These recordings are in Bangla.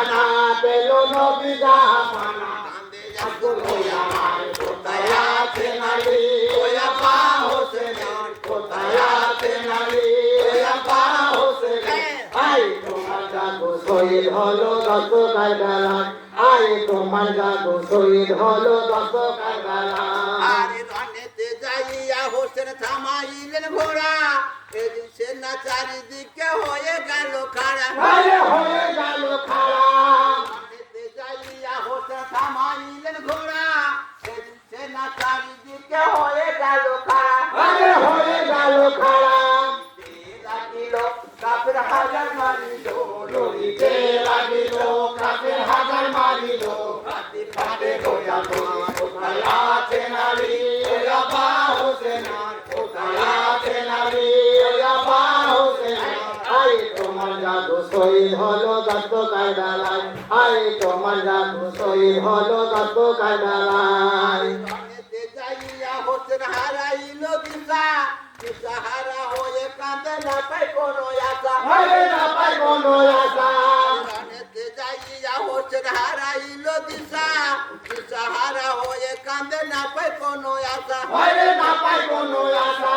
জাহাপানা পেল নবী জাহাপানা আব্দুল হইয়া কোথায় আছে নারী ওই আপা হোসেন কোথায় আছে নারী ওই আপা হোসেন আই তোমার জাদু শহীদ হলো দশ কারবালায় আই তোমার জাদু শহীদ হলো দশ কারবালায় আরে রনেতে যাইয়া হোসেন থামাইলেন ঘোড়া এদিন সেনা চারিদিকে হয়ে গেল খাড়া হয়ে গেল খাড়া রনেতে যাইয়া হোসেন থামাইলেন ঘোড়া এদিন সেনা চারিদিকে হয়ে গেল খাড়া হয়ে গেল খাড়া লাগিল কাফের হাজার মারিল লড়িতে লাগিল কাফের হাজার মারিল হাতে হাতে গোয়া কোথায় আছে নারী ওই আপা হোসেন কোথায় আছে নারী ওই আপা হোসেন আই তোমার জাদু শহীদ হলো দত্ত কারবালায় আই তোমার জাদু শহীদ হলো দত্ত কারবালায় রনেতে যাইয়া হোসেন হারাইল দিশা দিশাহারা হয়ে কাঁদে না পায় কোনো আশা আরে না পাই কোনো আশা রনেতে যাইয়া হোসেন হারাইল দিশা দিশাহারা হয়ে কাঁদে না পায় কোনো আশা আরে না পাই কোনো আশা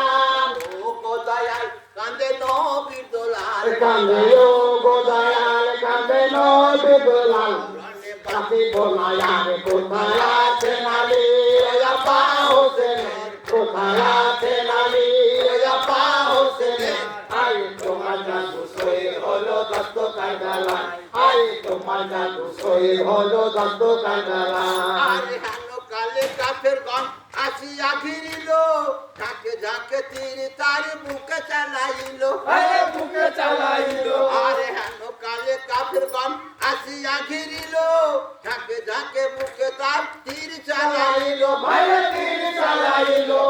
ও কোদায়াল কাঁদে নবীর দোলাল কান্দে ও গোদয়াল কান্দে নবী দোলাল রনে কাঁদি বোনায়ার কোথায় আছে নারী ওই আপা হোসেন কোথায় আছে নারী ওই আপা হোসেন আই তোমার জাদু শহীদ হলো দত্ত কারবালায় আই তোমার জাদু শহীদ হলো দত্ত কারবালায় আরে হানো কালে কাফের গণ আসিয়া ঘিরিল ঝাঁকে ঝাঁকে তীর তার বুকে চালাইল আরে বুকে চালাইলো আরে হানো কালে কাফের গণ আসিয়া ঘিরিল ঝাঁকে ঝাঁকে বুকে তার তীর চালাইল ভাইরে তীর চালাইলো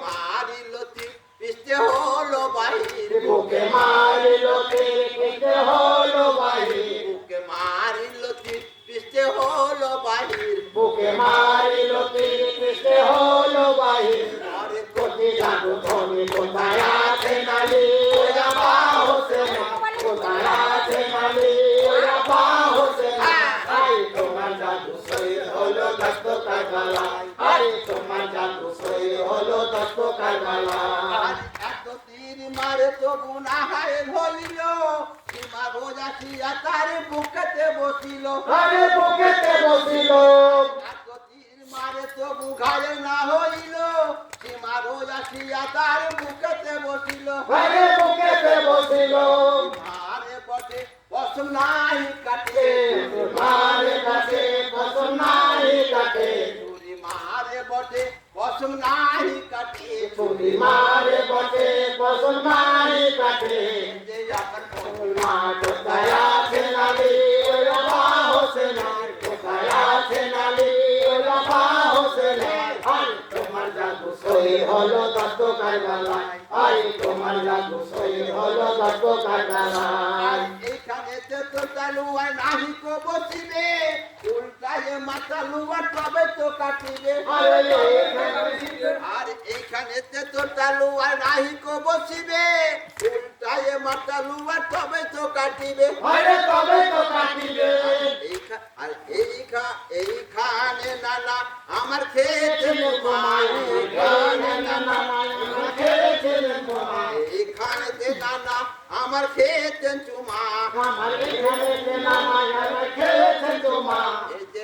মারিল তীর পিষ্টে হলো বাহির বুকে মারিল তীর পিঠে হলো বাহির বুকে মারিল তীর পিষ্টে হলো বাহির বুকে মারিল তীর পিঠে হলো বাহির আরে কোটি জাদু ধনী কোথায় আছে নারী ওই আপা হোসেন কোথায় আছে নারী ওই আপা হোসেন আই তোমার জাদু শহীদ হলো দস্ত কারবালায় আই তোমার জাদু শহীদ হলো দস্ত কারবালায় এত তীর মারে তবু না হায় হইল সীমা রোজাসিয়া তার বুকেতে বসিল আরে বুকেতে বসিল এত তীর মারে তবু ঘায়ে না হইল সীমা রোজাসিয়া তার বুকেতে বসিল আরে বুকেতে বসিল মারে বটে পশম নাই কাটে মারে কাছে পছন্দ নাই কাটে চুরি মারে বটে পশম নাই কাটে চুরি মারে বটে পছন্দ নাই কাটে যে এখন মা কোথায় আছে নারী ওই আপা হোসেন কোথায় আছে নারী ওই আপা হোসেন আই তোমার জাদু শহীদ হলো দত্ত কারবালায় আই তোমার জাদু শহীদ হলো দত্ত কারবালায় এইখানেতে তো তালুয়ায় নাহি কো বসিবে উল্টায় মাথা লুয়া তবে তো কাটিবে আরে আর এইখানেতে তো তালুয়ায় নাহি কো বসিবে উল্টায় মাথা লুয়া তবে তো কাটিবে আরে তবে তো কাটিবে আর এইখানে নানা আমার খেতে এইখানে নানা আমার খেয়েছিলেন তোমা এইখানেতে নানা আমার খেতে চুমা আমার এখানে নানা আমার খেয়েছেন তোমা এই যে